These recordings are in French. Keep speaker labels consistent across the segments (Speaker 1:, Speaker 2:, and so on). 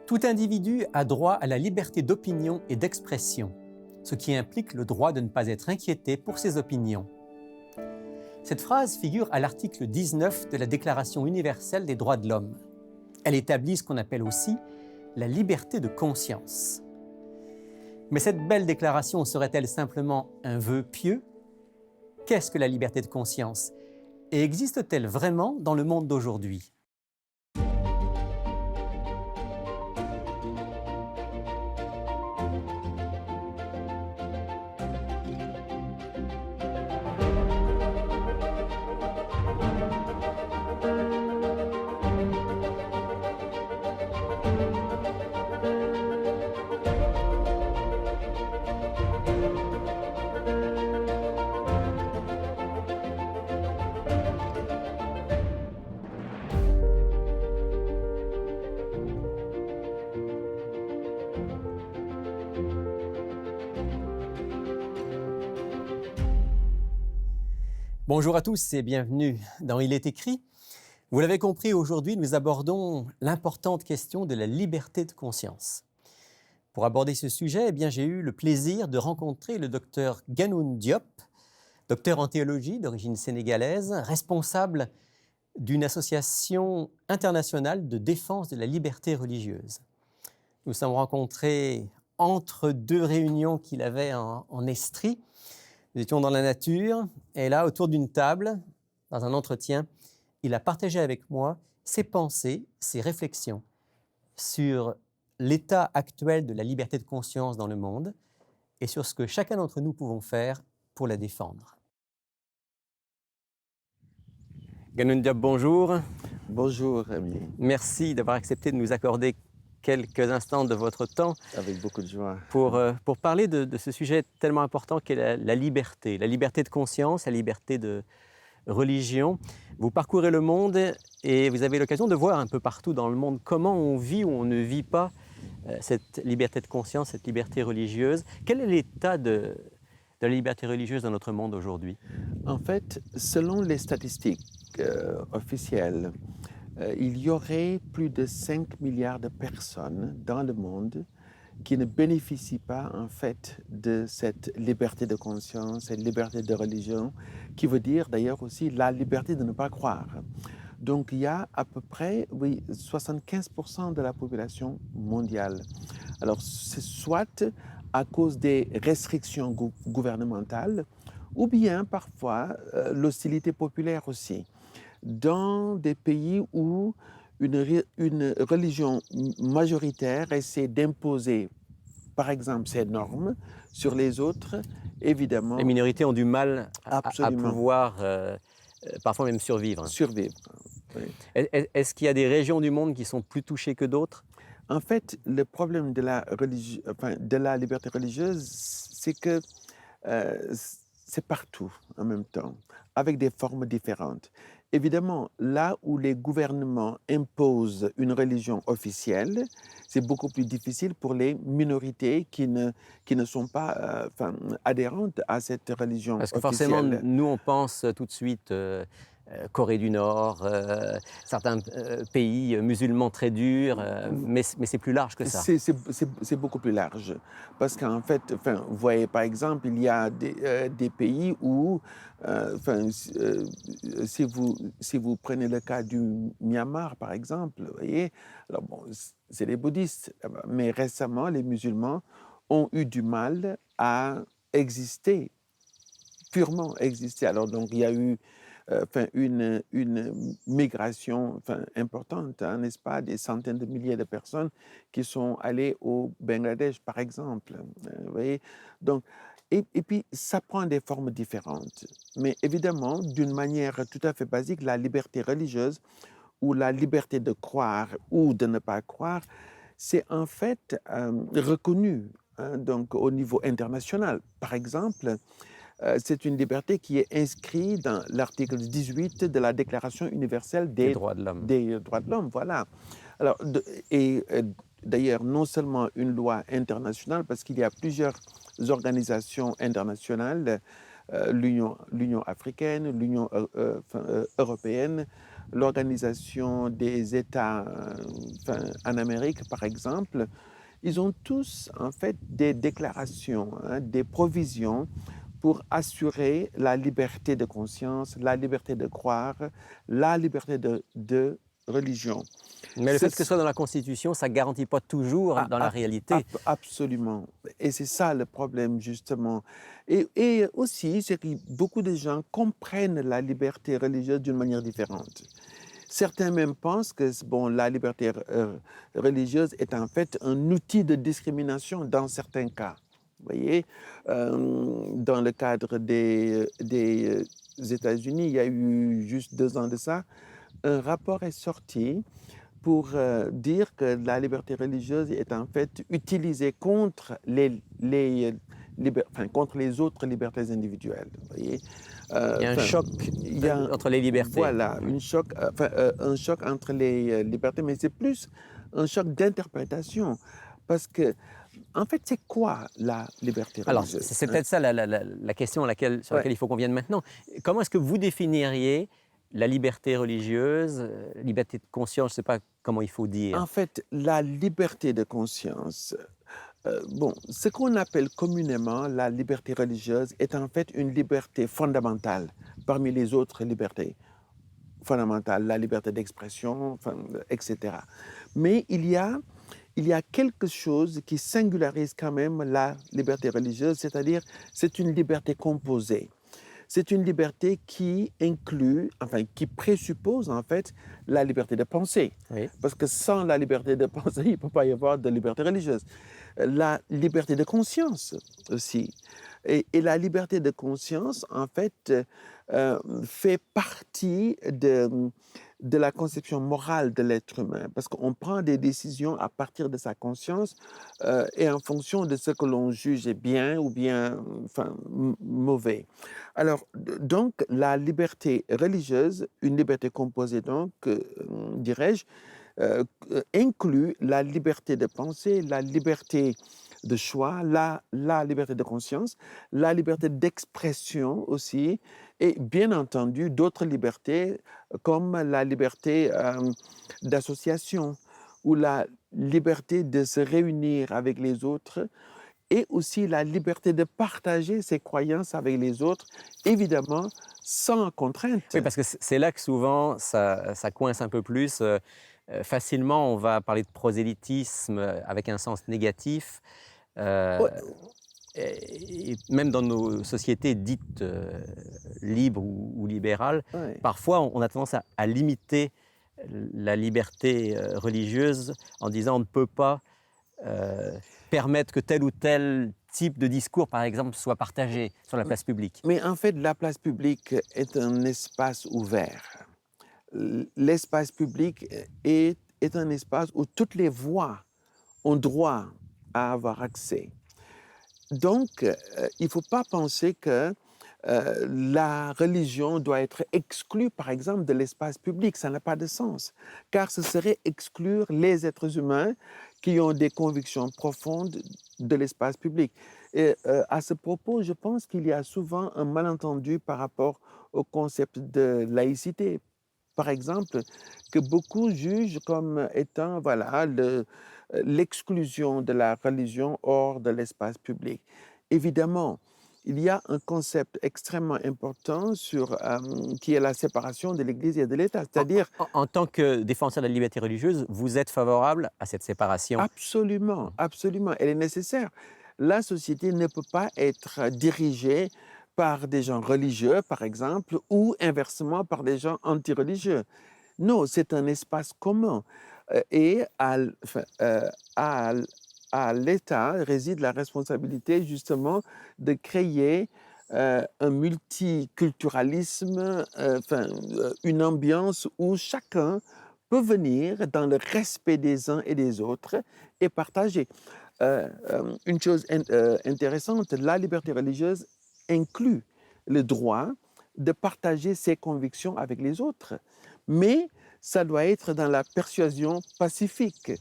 Speaker 1: Tout individu a droit à la liberté d'opinion et d'expression, ce qui implique le droit de ne pas être inquiété pour ses opinions. Cette phrase figure à l'article 19 de la Déclaration universelle des droits de l'homme. Elle établit ce qu'on appelle aussi la liberté de conscience. Mais cette belle déclaration serait-elle simplement un vœu pieux? Qu'est-ce que la liberté de conscience? Et existe-t-elle vraiment dans le monde d'aujourd'hui? Bonjour à tous et bienvenue dans Il est écrit. Vous l'avez compris, aujourd'hui, nous abordons l'importante question de la liberté de conscience. Pour aborder ce sujet, j'ai eu le plaisir de rencontrer le docteur Ganoun Diop, docteur en théologie d'origine sénégalaise, responsable d'une association internationale de défense de la liberté religieuse. Nous nous sommes rencontrés entre deux réunions qu'il avait en Estrie. Nous étions dans la nature et là, autour d'une table, dans un entretien, il a partagé avec moi ses pensées, ses réflexions sur l'état actuel de la liberté de conscience dans le monde et sur ce que chacun d'entre nous pouvons faire pour la défendre. Ganoun Diop, bonjour.
Speaker 2: Bonjour, Ami.
Speaker 1: Merci d'avoir accepté de nous accorder quelques instants de votre temps.
Speaker 2: Avec beaucoup de joie.
Speaker 1: Pour parler de ce sujet tellement important qu'est la liberté de conscience, la liberté de religion. Vous parcourez le monde et vous avez l'occasion de voir un peu partout dans le monde comment on vit ou on ne vit pas cette liberté de conscience, cette liberté religieuse. Quel est l'état de la liberté religieuse dans notre monde aujourd'hui?
Speaker 2: En fait, selon les statistiques officielles, il y aurait plus de 5 milliards de personnes dans le monde qui ne bénéficient pas en fait de cette liberté de conscience, cette liberté de religion, qui veut dire d'ailleurs aussi la liberté de ne pas croire. Donc il y a à peu près 75% de la population mondiale. Alors c'est soit à cause des restrictions gouvernementales ou bien parfois l'hostilité populaire aussi. Dans des pays où une religion majoritaire essaie d'imposer, par exemple, ses normes sur les autres, évidemment...
Speaker 1: Les minorités ont du mal à
Speaker 2: Absolument.
Speaker 1: pouvoir parfois même survivre.
Speaker 2: Survivre, oui.
Speaker 1: Est-ce qu'il y a des régions du monde qui sont plus touchées que d'autres?
Speaker 2: En fait, le problème de la liberté religieuse, c'est que c'est partout en même temps, avec des formes différentes. Évidemment, là où les gouvernements imposent une religion officielle, c'est beaucoup plus difficile pour les minorités qui ne sont pas adhérentes à cette religion officielle.
Speaker 1: Parce que forcément, nous, on pense tout de suite Corée du Nord, certains pays musulmans très durs, mais c'est plus large que ça.
Speaker 2: C'est beaucoup plus large. Parce qu'en fait, vous voyez, par exemple, il y a des pays où, si vous prenez le cas du Myanmar, par exemple, vous voyez, alors bon, c'est les bouddhistes, mais récemment, les musulmans ont eu du mal à exister, purement exister. Alors donc, il y a eu une migration importante, hein, n'est-ce pas, des centaines de milliers de personnes qui sont allées au Bangladesh, par exemple. Vous voyez, donc, et puis, ça prend des formes différentes. Mais évidemment, d'une manière tout à fait basique, la liberté religieuse ou la liberté de croire ou de ne pas croire, c'est en fait reconnu, hein, donc au niveau international. Par exemple, c'est une liberté qui est inscrite dans l'article 18 de la Déclaration universelle des droits de l'homme. Voilà. Alors, d'ailleurs, non seulement une loi internationale, parce qu'il y a plusieurs organisations internationales, l'Union africaine, l'Union européenne, l'Organisation des États en Amérique, par exemple, ils ont tous en fait des déclarations, hein, des provisions pour assurer la liberté de conscience, la liberté de croire, la liberté de religion.
Speaker 1: Mais le fait que ce soit dans la Constitution, ça ne garantit pas toujours
Speaker 2: A
Speaker 1: dans la
Speaker 2: ab
Speaker 1: réalité.
Speaker 2: absolument, et c'est ça le problème justement, et aussi c'est que beaucoup de gens comprennent la liberté religieuse d'une manière différente. Certains même pensent que bon, la liberté religieuse est en fait un outil de discrimination dans certains cas. Vous voyez, dans le cadre des États-Unis, il y a eu juste 2 ans de ça, un rapport est sorti pour dire que la liberté religieuse est en fait utilisée contre contre les autres libertés individuelles. Vous voyez.
Speaker 1: Il y a un
Speaker 2: Enfin,
Speaker 1: choc
Speaker 2: il y a
Speaker 1: entre les libertés.
Speaker 2: voilà un choc entre les libertés, mais c'est plus un choc d'interprétation, parce que en fait, c'est quoi la liberté
Speaker 1: Alors,
Speaker 2: religieuse,
Speaker 1: c'est
Speaker 2: hein?
Speaker 1: peut-être ça la question sur
Speaker 2: Ouais.
Speaker 1: laquelle il faut qu'on vienne maintenant. Comment est-ce que vous définiriez la liberté religieuse, liberté de conscience, je ne sais pas comment il faut dire.
Speaker 2: En fait, la liberté de conscience, bon, ce qu'on appelle communément la liberté religieuse est en fait une liberté fondamentale parmi les autres libertés fondamentales, la liberté d'expression, enfin, etc. Mais il y a quelque chose qui singularise quand même la liberté religieuse, c'est-à-dire c'est une liberté composée. C'est une liberté qui inclut, enfin qui présuppose en fait la liberté de penser.
Speaker 1: Oui.
Speaker 2: Parce que sans la liberté de penser, il ne peut pas y avoir de liberté religieuse. La liberté de conscience aussi. Et la liberté de conscience, en fait, fait partie de la conception morale de l'être humain, parce qu'on prend des décisions à partir de sa conscience et en fonction de ce que l'on juge est bien ou bien mauvais. Alors, donc, la liberté religieuse, une liberté composée donc, dirais-je, inclut la liberté de penser, la liberté de choix, la liberté de conscience, la liberté d'expression aussi, et bien entendu d'autres libertés comme la liberté d'association ou la liberté de se réunir avec les autres et aussi la liberté de partager ses croyances avec les autres, évidemment sans contrainte.
Speaker 1: Oui, parce que c'est là que souvent ça coince un peu plus. Facilement, on va parler de prosélytisme avec un sens négatif.
Speaker 2: Ouais,
Speaker 1: euh, et même dans nos sociétés dites libres ou libérales,
Speaker 2: ouais.
Speaker 1: parfois on a tendance à limiter la liberté religieuse en disant on ne peut pas euh, permettre que tel ou tel type de discours, par exemple, soit partagé sur la place publique.
Speaker 2: Mais en fait, la place publique est un espace ouvert. L'espace public est un espace où toutes les voix ont droit à avoir accès. Donc, il ne faut pas penser que la religion doit être exclue, par exemple, de l'espace public. Ça n'a pas de sens, car ce serait exclure les êtres humains qui ont des convictions profondes de l'espace public. Et à ce propos, je pense qu'il y a souvent un malentendu par rapport au concept de laïcité. Par exemple, que beaucoup jugent comme étant voilà, l'exclusion de la religion hors de l'espace public. Évidemment, il y a un concept extrêmement important qui est la séparation de l'Église et de l'État,
Speaker 1: En,
Speaker 2: c'est-à-dire
Speaker 1: en tant que défenseur de la liberté religieuse, vous êtes favorable à cette séparation?
Speaker 2: absolument, absolument, elle est nécessaire. La société ne peut pas être dirigée par des gens religieux, par exemple, ou inversement par des gens antireligieux. Non, c'est un espace commun. Et à à l'État réside la responsabilité justement de créer un multiculturalisme, une ambiance où chacun peut venir dans le respect des uns et des autres et partager. Une chose intéressante, la liberté religieuse inclut le droit de partager ses convictions avec les autres, mais ça doit être dans la persuasion pacifique,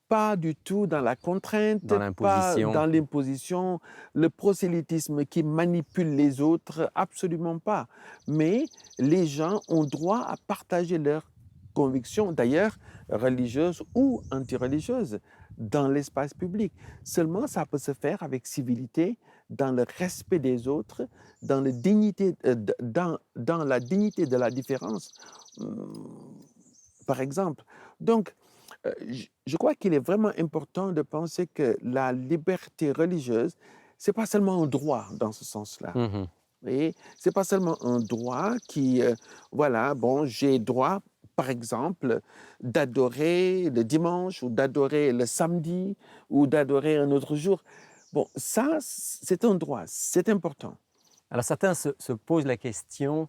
Speaker 2: pas du tout dans la contrainte,
Speaker 1: Dans
Speaker 2: pas
Speaker 1: l'imposition?
Speaker 2: dans l'imposition, le prosélytisme qui manipule les autres, absolument pas. Mais les gens ont droit à partager leurs convictions, d'ailleurs, religieuses ou antireligieuses, dans l'espace public. Seulement, ça peut se faire avec civilité, dans le respect des autres, dans la dignité de la différence, par exemple. Donc, je crois qu'il est vraiment important de penser que la liberté religieuse, c'est pas seulement un droit dans ce sens-là.
Speaker 1: Mhm.
Speaker 2: Vous voyez, c'est pas seulement un droit qui, voilà, bon, j'ai droit, par exemple, d'adorer le dimanche ou d'adorer le samedi ou d'adorer un autre jour. Bon, ça, c'est un droit, c'est important.
Speaker 1: Alors certains se posent la question,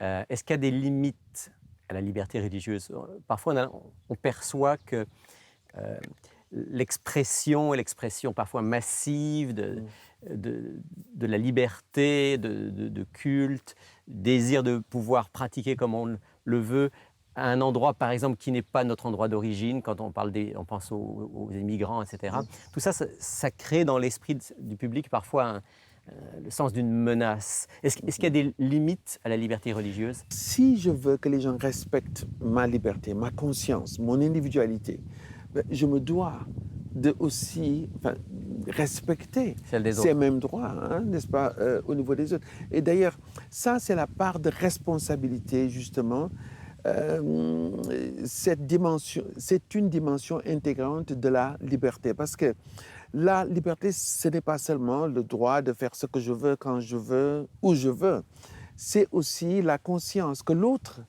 Speaker 1: est-ce qu'il y a des limites à la liberté religieuse? Parfois, on perçoit que euh, l'expression et l'expression parfois massive
Speaker 2: Mm.
Speaker 1: de la liberté, de culte, désir de pouvoir pratiquer comme on le veut, à un endroit, par exemple, qui n'est pas notre endroit d'origine, quand on pense aux immigrants, etc.
Speaker 2: Mm.
Speaker 1: Tout ça, ça crée dans l'esprit du public parfois le sens d'une menace. Est-ce qu'il y a des limites à la liberté religieuse?
Speaker 2: Si je veux que les gens respectent ma liberté, ma conscience, mon individualité, ben, je me dois de aussi respecter
Speaker 1: Celle des
Speaker 2: ces
Speaker 1: autres.
Speaker 2: mêmes droits, hein, n'est-ce pas, au niveau des autres. Et d'ailleurs, ça, c'est la part de responsabilité, justement. Cette dimension, c'est une dimension intégrante de la liberté, parce que la liberté, ce n'est pas seulement le droit de faire ce que je veux, quand je veux, où je veux. C'est aussi la conscience que l'autre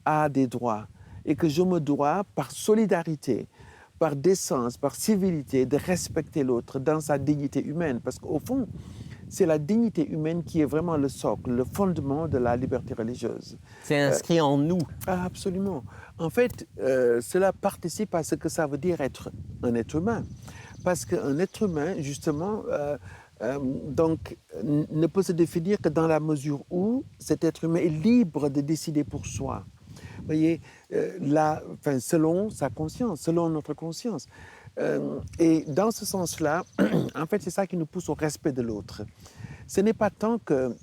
Speaker 2: a des droits et que je me dois, par solidarité, par décence, par civilité, de respecter l'autre dans sa dignité humaine. Parce qu'au fond, c'est la dignité humaine qui est vraiment le socle, le fondement de la liberté religieuse.
Speaker 1: C'est inscrit en nous.
Speaker 2: Absolument. En fait, cela participe à ce que ça veut dire être un être humain. Parce qu'un être humain, justement, donc, ne peut se définir que dans la mesure où cet être humain est libre de décider pour soi. Vous voyez, selon sa conscience, selon notre conscience. Et dans ce sens-là, en fait, c'est ça qui nous pousse au respect de l'autre. Ce n'est pas tant que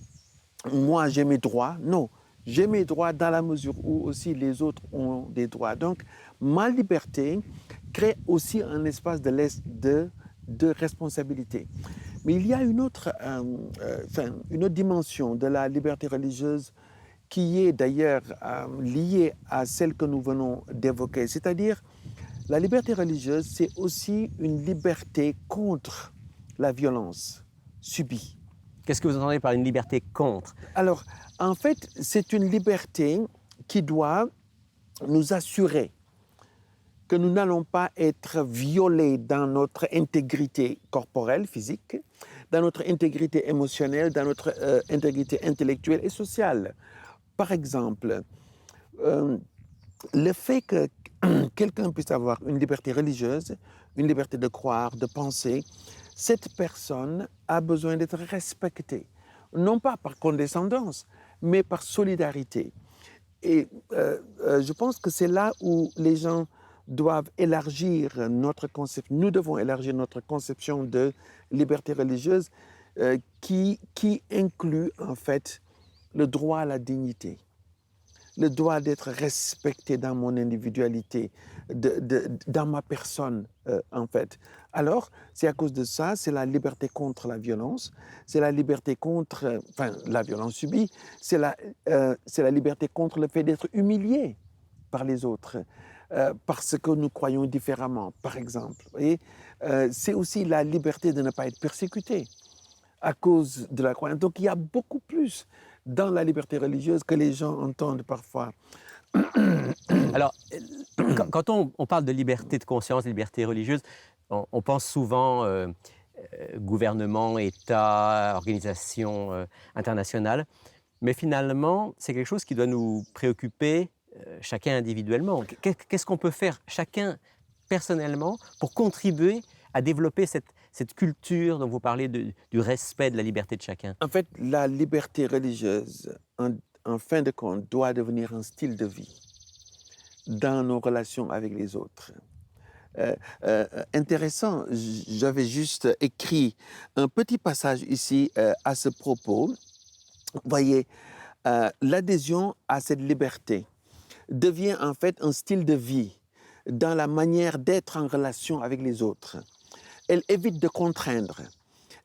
Speaker 2: moi, j'ai mes droits, non. J'ai mes droits dans la mesure où aussi les autres ont des droits. Donc, ma liberté crée aussi un espace de responsabilité. Mais il y a une autre dimension de la liberté religieuse qui est d'ailleurs liée à celle que nous venons d'évoquer. C'est-à-dire, la liberté religieuse, c'est aussi une liberté contre la violence subie.
Speaker 1: Qu'est-ce que vous entendez par une liberté contre?
Speaker 2: Alors, en fait, c'est une liberté qui doit nous assurer que nous n'allons pas être violés dans notre intégrité corporelle, physique, dans notre intégrité émotionnelle, dans notre intégrité intellectuelle et sociale. Par exemple, le fait que quelqu'un puisse avoir une liberté religieuse, une liberté de croire, de penser, cette personne a besoin d'être respectée, non pas par condescendance, mais par solidarité. Et je pense que c'est là où les gens doivent élargir notre conception, nous devons élargir notre conception de liberté religieuse qui inclut en fait le droit à la dignité, le droit d'être respecté dans mon individualité, dans ma personne, en fait. Alors, c'est à cause de ça, c'est la liberté contre la violence, c'est la liberté contre, la violence subie, c'est la liberté contre le fait d'être humilié par les autres, parce que nous croyons différemment, par exemple. Et c'est aussi la liberté de ne pas être persécuté à cause de la croyance. Donc, il y a beaucoup plus dans la liberté religieuse que les gens entendent parfois.
Speaker 1: Alors, quand on parle de liberté de conscience, de liberté religieuse, on pense souvent gouvernement, État, organisation internationale, mais finalement, c'est quelque chose qui doit nous préoccuper chacun individuellement. Qu'est-ce qu'on peut faire chacun personnellement pour contribuer à développer cette culture dont vous parlez du respect de la liberté de chacun?
Speaker 2: En fait, la liberté religieuse, en fin de compte, doit devenir un style de vie dans nos relations avec les autres. Intéressant, j'avais juste écrit un petit passage ici à ce propos. Voyez, l'adhésion à cette liberté devient en fait un style de vie dans la manière d'être en relation avec les autres. Elle évite de contraindre.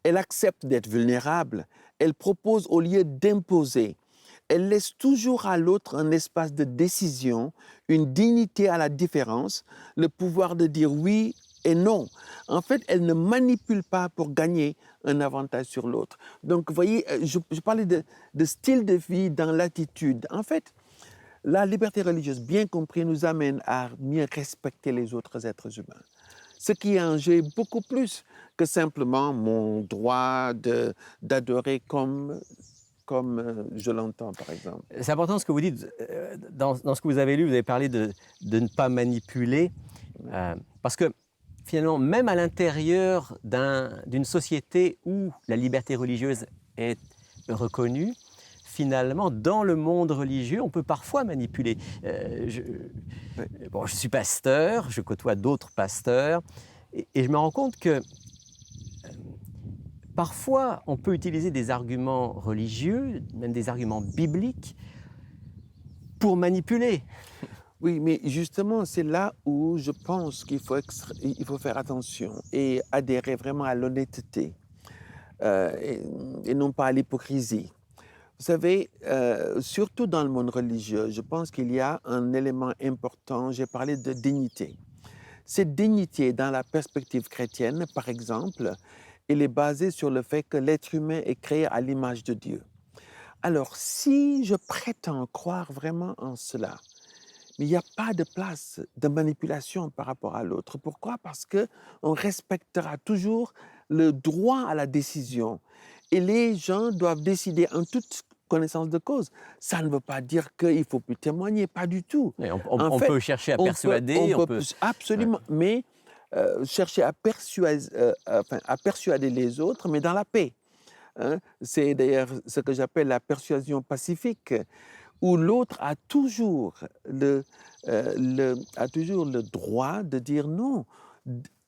Speaker 2: Elle accepte d'être vulnérable. Elle propose au lieu d'imposer. Elle laisse toujours à l'autre un espace de décision, une dignité à la différence, le pouvoir de dire oui et non. En fait, elle ne manipule pas pour gagner un avantage sur l'autre. Donc, vous voyez, je parlais de style de vie dans l'attitude. En fait, la liberté religieuse, bien compris, nous amène à mieux respecter les autres êtres humains. Ce qui est en jeu est beaucoup plus que simplement mon droit d'adorer comme je l'entends, par exemple.
Speaker 1: C'est important ce que vous dites. Dans ce que vous avez lu, vous avez parlé de ne pas manipuler. Parce que finalement, même à l'intérieur d'une société où la liberté religieuse est reconnue, finalement, dans le monde religieux, on peut parfois manipuler. Je suis pasteur, je côtoie d'autres pasteurs, et je me rends compte que parfois, on peut utiliser des arguments religieux, même des arguments bibliques, pour manipuler.
Speaker 2: Oui, mais justement, c'est là où je pense il faut faire attention et adhérer vraiment à l'honnêteté et non pas à l'hypocrisie. Vous savez, surtout dans le monde religieux, je pense qu'il y a un élément important, j'ai parlé de dignité. Cette dignité, dans la perspective chrétienne, par exemple, elle est basée sur le fait que l'être humain est créé à l'image de Dieu. Alors, si je prétends croire vraiment en cela, mais il n'y a pas de place de manipulation par rapport à l'autre. Pourquoi? Parce qu'on respectera toujours le droit à la décision. Et les gens doivent décider en toute connaissance de cause. Ça ne veut pas dire qu'il ne faut plus témoigner, pas du tout.
Speaker 1: Et
Speaker 2: En
Speaker 1: on
Speaker 2: fait,
Speaker 1: peut chercher à persuader,
Speaker 2: absolument, mais chercher à persuader les autres, mais dans la paix. Hein. C'est d'ailleurs ce que j'appelle la persuasion pacifique, où l'autre a toujours le droit de dire non,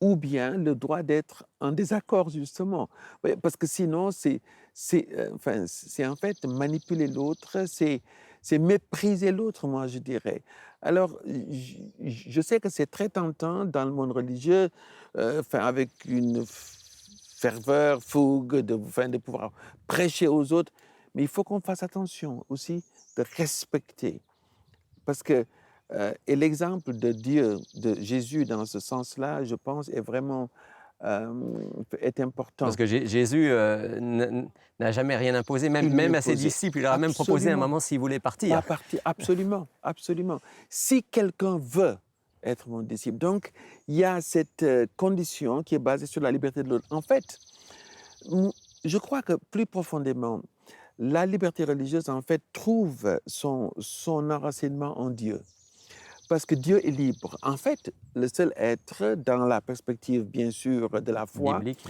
Speaker 2: ou bien le droit d'être en désaccord, justement. Oui, parce que sinon, c'est en fait manipuler l'autre, c'est mépriser l'autre, moi, je dirais. Alors, je sais que c'est très tentant dans le monde religieux, avec une ferveur, fougue, de pouvoir prêcher aux autres, mais il faut qu'on fasse attention aussi de respecter. Parce que et l'exemple de Dieu, de Jésus dans ce sens-là, je pense, est vraiment est important.
Speaker 1: parce que Jésus n'a jamais rien imposé,
Speaker 2: Il
Speaker 1: même à ses
Speaker 2: l'imposait
Speaker 1: disciples. Il leur a même proposé à un
Speaker 2: absolument
Speaker 1: moment s'il voulait
Speaker 2: pas
Speaker 1: partir.
Speaker 2: partir. Absolument, absolument. Si quelqu'un veut être mon disciple, donc il y a cette condition qui est basée sur la liberté de l'autre. En fait, je crois que plus profondément, la liberté religieuse, en fait, trouve son enracinement en Dieu. Parce que Dieu est libre. En fait, le seul être, dans la perspective, bien sûr, de la foi
Speaker 1: Biblique.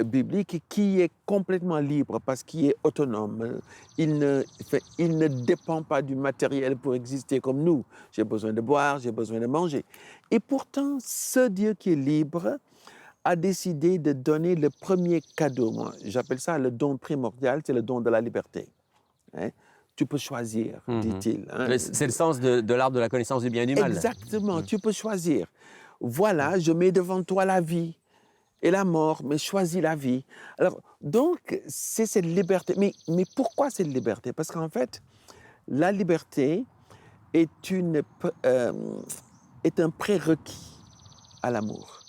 Speaker 2: biblique, qui est complètement libre parce qu'il est autonome. Il ne dépend pas du matériel pour exister comme nous. J'ai besoin de boire, j'ai besoin de manger. Et pourtant, ce Dieu qui est libre a décidé de donner le premier cadeau. Moi, j'appelle ça le don primordial, c'est le don de la liberté. Hein? Tu peux choisir, dit-il. Hein?
Speaker 1: C'est le sens de l'arbre de la connaissance du bien et du mal.
Speaker 2: Exactement, tu peux choisir. Voilà, je mets devant toi la vie et la mort, mais choisis la vie. Alors, donc, c'est cette liberté. Mais pourquoi cette liberté? Parce qu'en fait, la liberté est un prérequis à l'amour.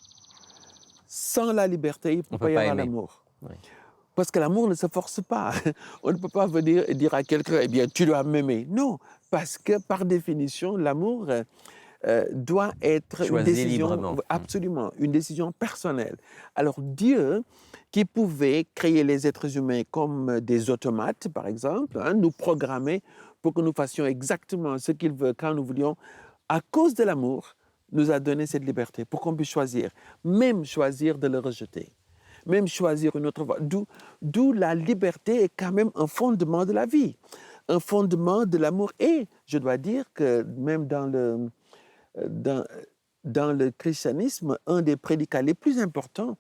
Speaker 2: Sans la liberté, il ne peut pas y avoir l'amour.
Speaker 1: Oui.
Speaker 2: Parce que l'amour ne se force pas. On ne peut pas venir et dire à quelqu'un, eh bien, tu dois m'aimer. Non, parce que par définition, l'amour doit être
Speaker 1: Choisi
Speaker 2: une décision,
Speaker 1: librement.
Speaker 2: absolument, une décision personnelle. Alors Dieu, qui pouvait créer les êtres humains comme des automates, par exemple, hein, nous programmer pour que nous fassions exactement ce qu'il veut quand nous voulions, à cause de l'amour, nous a donné cette liberté pour qu'on puisse choisir, même choisir de le rejeter, même choisir une autre voie. D'où la liberté est quand même un fondement de la vie, un fondement de l'amour. Et je dois dire que même dans le christianisme, un des prédicats les plus importants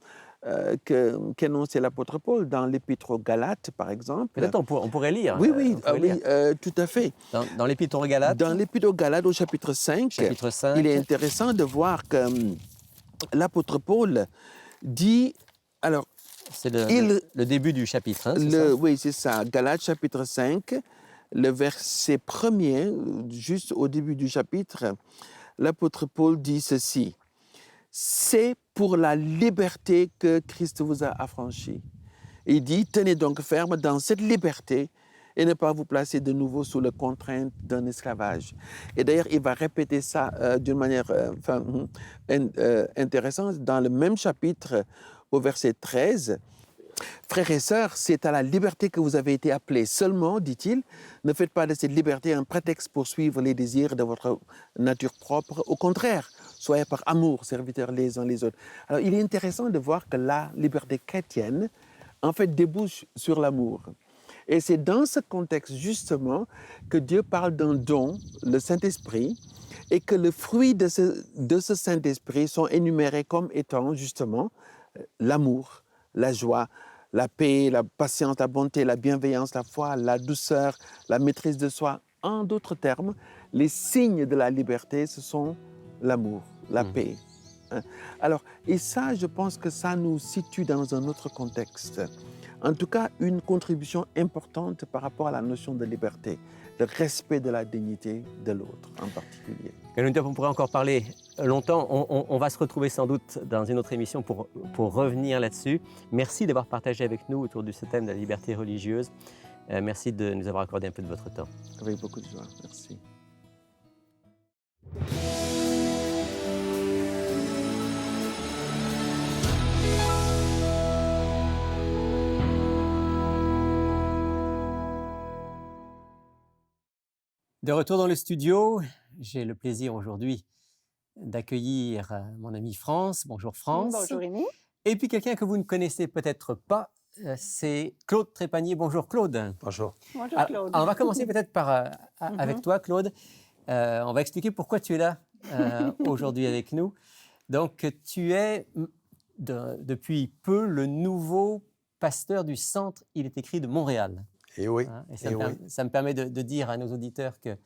Speaker 2: qu'énonçait l'apôtre Paul dans l'Épître aux Galates, par exemple.
Speaker 1: Peut-être on pourrait lire.
Speaker 2: Oui, oui,
Speaker 1: on pourrait
Speaker 2: oui,
Speaker 1: lire.
Speaker 2: tout à fait.
Speaker 1: Dans l'Épître aux Galates,
Speaker 2: Dans l'Épître aux Galates, au chapitre 5,
Speaker 1: chapitre 5,
Speaker 2: il est intéressant de voir que l'apôtre Paul dit, alors,
Speaker 1: c'est
Speaker 2: il,
Speaker 1: le début du chapitre, hein, c'est ça?
Speaker 2: oui, c'est ça, Galates chapitre 5, le verset premier, juste au début du chapitre, l'apôtre Paul dit ceci: c'est pour la liberté que Christ vous a affranchis. Il dit: tenez donc ferme dans cette liberté et ne pas vous placer de nouveau sous la contrainte d'un esclavage. Et d'ailleurs, il va répéter ça d'une manière intéressante dans le même chapitre, au verset 13. Frères et sœurs, c'est à la liberté que vous avez été appelés. Seulement, dit-il, ne faites pas de cette liberté un prétexte pour suivre les désirs de votre nature propre. Au contraire, soyez par amour serviteurs les uns les autres. Alors, il est intéressant de voir que la liberté chrétienne, en fait, débouche sur l'amour. Et c'est dans ce contexte, justement, que Dieu parle d'un don, le Saint-Esprit, et que le fruit de ce Saint-Esprit sont énumérés comme étant, justement, l'amour, la joie, la paix, la patience, la bonté, la bienveillance, la foi, la douceur, la maîtrise de soi. En d'autres termes, les signes de la liberté, ce sont l'amour, la paix. Alors, et ça, je pense que ça nous situe dans un autre contexte. En tout cas, une contribution importante par rapport à la notion de liberté, le respect de la dignité de l'autre en particulier.
Speaker 1: On pourrait encore parler longtemps. On va se retrouver sans doute dans une autre émission pour revenir là-dessus. Merci d'avoir partagé avec nous autour de ce thème de la liberté religieuse. Merci de nous avoir accordé un peu de votre temps.
Speaker 2: Avec beaucoup de joie. Merci.
Speaker 1: De retour dans le studio, j'ai le plaisir aujourd'hui d'accueillir mon amie France. Bonjour France.
Speaker 3: Bonjour Rémi.
Speaker 1: Et puis quelqu'un que vous ne connaissez peut-être pas, c'est Claude Trépanier. Bonjour Claude.
Speaker 4: Bonjour.
Speaker 3: Bonjour Claude.
Speaker 1: Alors, on va commencer peut-être par avec toi Claude. On va expliquer pourquoi tu es là aujourd'hui avec nous. Donc tu es depuis peu le nouveau pasteur du Centre Il est écrit de Montréal.
Speaker 4: Et oui.
Speaker 1: Et ça me permet de dire à nos auditeurs que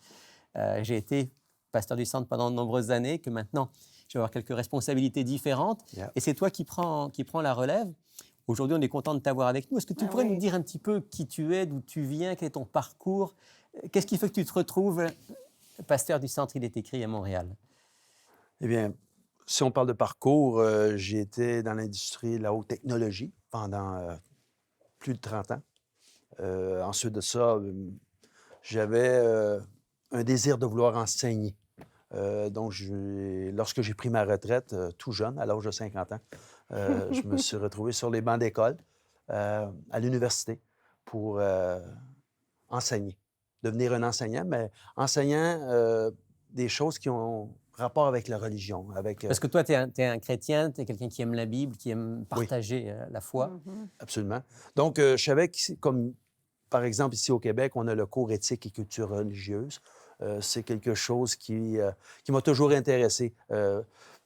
Speaker 1: j'ai été pasteur du Centre pendant de nombreuses années, que maintenant, je vais avoir quelques responsabilités différentes.
Speaker 4: Yeah.
Speaker 1: Et c'est toi qui prends la relève. Aujourd'hui, on est content de t'avoir avec nous. Est-ce que tu pourrais nous dire un petit peu qui tu es, d'où tu viens, quel est ton parcours? Qu'est-ce qui fait que tu te retrouves pasteur du Centre Il est écrit à Montréal?
Speaker 4: Eh bien, si on parle de parcours, j'ai été dans l'industrie de la haute technologie pendant plus de 30 ans. Ensuite de ça, j'avais un désir de vouloir enseigner. Donc, lorsque j'ai pris ma retraite, tout jeune, à l'âge de 50 ans, je me suis retrouvé sur les bancs d'école à l'université pour enseigner, devenir un enseignant, mais enseignant des choses qui ont rapport avec la religion.
Speaker 1: Parce que toi, tu es un chrétien, tu es quelqu'un qui aime la Bible, qui aime partager la foi.
Speaker 4: Absolument. Donc, je savais que, comme par exemple ici au Québec, on a le cours éthique et culture religieuse. C'est quelque chose qui m'a toujours intéressé.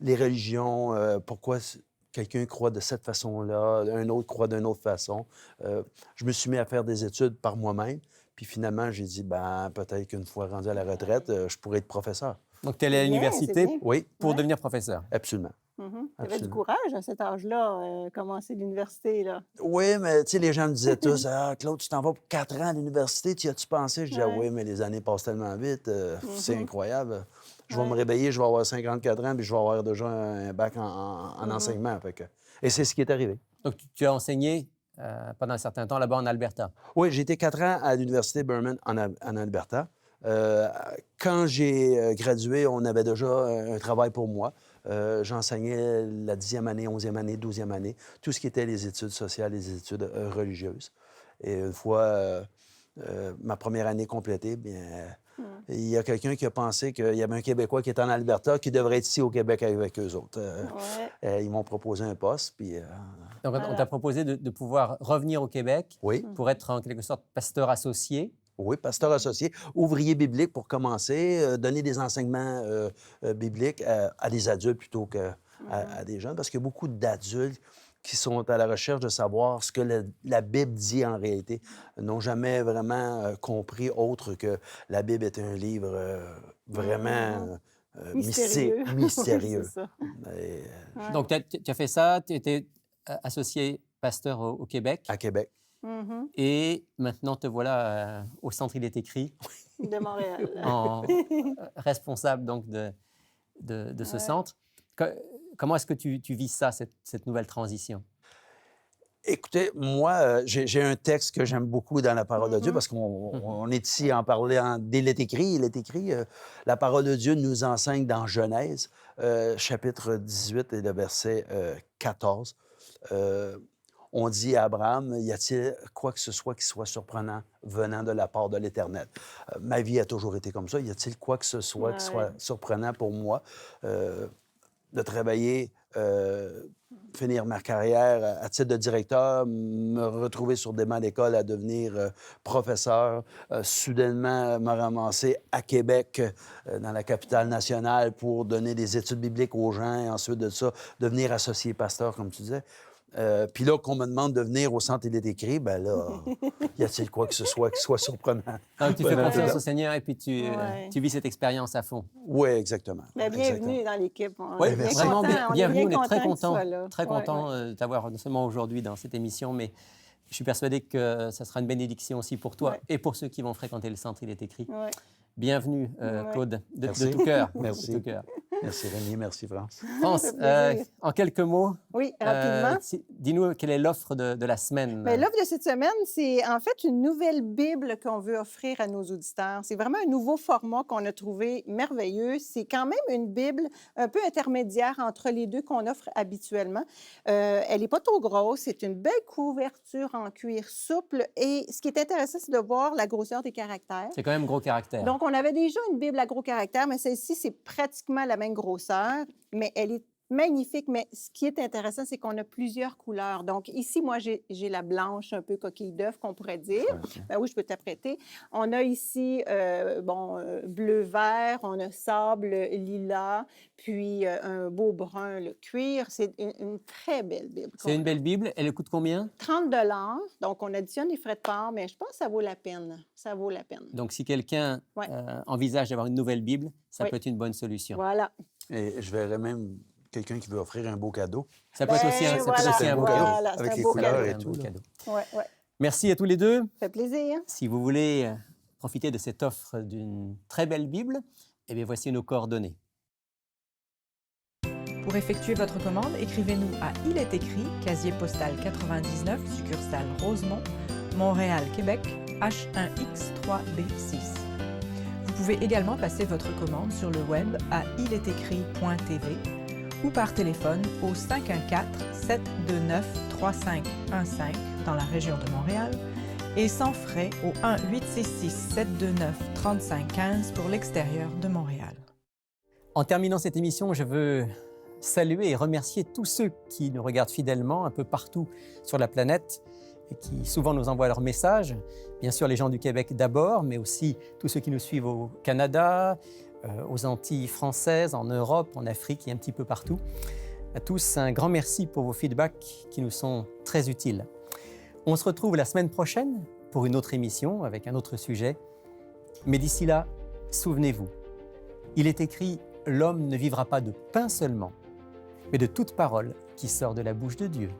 Speaker 4: Les religions, pourquoi quelqu'un croit de cette façon-là, un autre croit d'une autre façon. Je me suis mis à faire des études par moi-même. Puis finalement, j'ai dit, peut-être qu'une fois rendu à la retraite, je pourrais être professeur.
Speaker 1: Donc, tu es allé à l'université pour
Speaker 4: Oui,
Speaker 1: devenir professeur.
Speaker 4: absolument.
Speaker 3: Tu avais du courage à cet âge-là, commencer l'université, là.
Speaker 4: Oui, mais tu sais, les gens me disaient tous, « Ah, Claude, tu t'en vas pour 4 ans à l'université, tu y as-tu pensé? » Je disais, oui, mais les années passent tellement vite, c'est incroyable. Je vais me réveiller, je vais avoir 54 ans, puis je vais avoir déjà un bac en enseignement. Et c'est ce qui est arrivé.
Speaker 1: Donc, tu as enseigné pendant un certain temps là-bas en Alberta.
Speaker 4: Oui, j'ai été 4 ans à l'Université Burman en Alberta. Quand j'ai gradué, on avait déjà un travail pour moi. J'enseignais la 10e année, 11e année, 12e année, tout ce qui était les études sociales, les études religieuses. Et une fois ma première année complétée, il y a quelqu'un qui a pensé qu'il y avait un Québécois qui était en Alberta qui devrait être ici au Québec avec eux autres. Ils m'ont proposé un poste. Puis,
Speaker 1: Donc, on t'a proposé de pouvoir revenir au Québec pour être en quelque sorte pasteur associé.
Speaker 4: Oui, pasteur associé, ouvrier biblique pour commencer, donner des enseignements bibliques à des adultes plutôt qu'à des jeunes, parce qu'il y a beaucoup d'adultes qui sont à la recherche de savoir ce que la Bible dit en réalité n'ont jamais vraiment compris autre que la Bible est un livre vraiment
Speaker 3: Mystérieux.
Speaker 4: mystérieux.
Speaker 3: C'est ça.
Speaker 4: Et,
Speaker 3: Ouais.
Speaker 1: Donc, tu as fait ça, tu étais associé pasteur au Québec
Speaker 4: à Québec.
Speaker 3: Mhm.
Speaker 1: et maintenant te voilà au Centre Il est écrit
Speaker 3: De Montréal.
Speaker 1: en responsable donc de ce
Speaker 3: Ouais.
Speaker 1: centre. Comment est-ce que tu vis ça, cette nouvelle transition?
Speaker 4: Écoutez, moi, j'ai un texte que j'aime beaucoup dans la parole de Dieu parce qu'on est ici à en parler il est écrit, la parole de Dieu nous enseigne dans Genèse, chapitre 18 et le verset 14. On dit à Abraham, y a-t-il quoi que ce soit qui soit surprenant venant de la part de l'Éternel? Ma vie a toujours été comme ça. Y a-t-il quoi que ce soit qui soit surprenant pour moi de travailler, finir ma carrière à titre de directeur, me retrouver sur des bancs d'école à devenir professeur, soudainement me ramasser à Québec, dans la capitale nationale, pour donner des études bibliques aux gens, et ensuite de ça, devenir associé pasteur, comme tu disais. Puis là, qu'on me demande de venir au Centre Il est écrit, ben là, y a-t-il quoi que ce soit qui soit surprenant?
Speaker 1: Donc, tu fais
Speaker 4: Venant de
Speaker 1: confiance
Speaker 4: là.
Speaker 1: au Seigneur et puis tu vis cette expérience à fond.
Speaker 4: Oui, exactement.
Speaker 3: Mais
Speaker 4: Exactement.
Speaker 3: bienvenue dans l'équipe. On
Speaker 1: Oui,
Speaker 3: est bien
Speaker 1: vraiment,
Speaker 3: content. On est
Speaker 1: bienvenue.
Speaker 3: bien
Speaker 1: On est très
Speaker 3: content que tu
Speaker 1: content,
Speaker 3: sois là.
Speaker 1: très
Speaker 3: Ouais,
Speaker 1: content
Speaker 3: ouais.
Speaker 1: de t'avoir non seulement aujourd'hui dans cette émission, mais je suis persuadé que ça sera une bénédiction aussi pour toi
Speaker 3: Ouais.
Speaker 1: et pour ceux qui vont fréquenter le Centre Il est écrit.
Speaker 3: Ouais.
Speaker 1: Bienvenue,
Speaker 3: Ouais.
Speaker 1: Claude, de
Speaker 4: Merci.
Speaker 1: tout cœur.
Speaker 4: Merci.
Speaker 1: De tout cœur.
Speaker 4: Merci Rémi, merci France.
Speaker 1: France,
Speaker 3: Ça fait plaisir.
Speaker 1: en quelques mots,
Speaker 3: Oui, rapidement.
Speaker 1: dis-nous quelle est l'offre de la semaine.
Speaker 3: Mais l'offre de cette semaine, c'est en fait une nouvelle Bible qu'on veut offrir à nos auditeurs. C'est vraiment un nouveau format qu'on a trouvé merveilleux. C'est quand même une Bible un peu intermédiaire entre les deux qu'on offre habituellement. Elle n'est pas trop grosse. C'est une belle couverture en cuir souple. Et ce qui est intéressant, c'est de voir la grosseur des caractères.
Speaker 1: C'est quand même gros caractère.
Speaker 3: Donc, on avait déjà une Bible à gros caractères, mais celle-ci, c'est pratiquement la même grosseur, mais elle est magnifique. Mais ce qui est intéressant, c'est qu'on a plusieurs couleurs. Donc, ici, moi, j'ai la blanche, un peu coquille d'œuf, qu'on pourrait dire. Ben oui, je peux t'apprêter. On a ici, bleu-vert, on a sable, lilas, puis un beau brun, le cuir. C'est une très belle Bible.
Speaker 1: C'est une belle Bible. Elle coûte combien?
Speaker 3: 30 $. Donc, on additionne les frais de port, mais je pense que ça vaut la peine. Ça vaut la peine.
Speaker 1: Donc, si quelqu'un
Speaker 3: Ouais.
Speaker 1: envisage d'avoir une nouvelle Bible, ça
Speaker 3: Oui.
Speaker 1: peut être une bonne solution.
Speaker 3: Voilà.
Speaker 4: Et je verrais même quelqu'un qui veut offrir un beau cadeau.
Speaker 1: Ça peut être aussi un,
Speaker 3: Ben,
Speaker 1: ça peut être aussi un beau cadeau.
Speaker 3: voilà,
Speaker 4: avec
Speaker 3: c'est un
Speaker 4: les
Speaker 3: beau
Speaker 4: couleurs
Speaker 3: cadeau.
Speaker 4: et
Speaker 1: Un
Speaker 4: tout,
Speaker 1: beau
Speaker 4: là.
Speaker 1: cadeau.
Speaker 3: Ouais, ouais.
Speaker 1: Merci à tous les deux.
Speaker 3: Ça fait plaisir.
Speaker 1: Si vous voulez profiter de cette offre d'une très belle Bible, eh bien, voici nos coordonnées.
Speaker 5: Pour effectuer votre commande, écrivez-nous à Il est écrit, casier postal 99, succursale Rosemont, Montréal, Québec, H1X3B6. Vous pouvez également passer votre commande sur le web à ilétécrit.tv ou par téléphone au 514-729-3515 dans la région de Montréal et sans frais au 1-866-729-3515 pour l'extérieur de Montréal.
Speaker 1: En terminant cette émission, je veux saluer et remercier tous ceux qui nous regardent fidèlement un peu partout sur la planète et qui souvent nous envoient leurs messages. Bien sûr, les gens du Québec d'abord, mais aussi tous ceux qui nous suivent au Canada, aux Antilles françaises, en Europe, en Afrique et un petit peu partout. À tous, un grand merci pour vos feedbacks qui nous sont très utiles. On se retrouve la semaine prochaine pour une autre émission avec un autre sujet. Mais d'ici là, souvenez-vous, il est écrit « L'homme ne vivra pas de pain seulement, mais de toute parole qui sort de la bouche de Dieu ».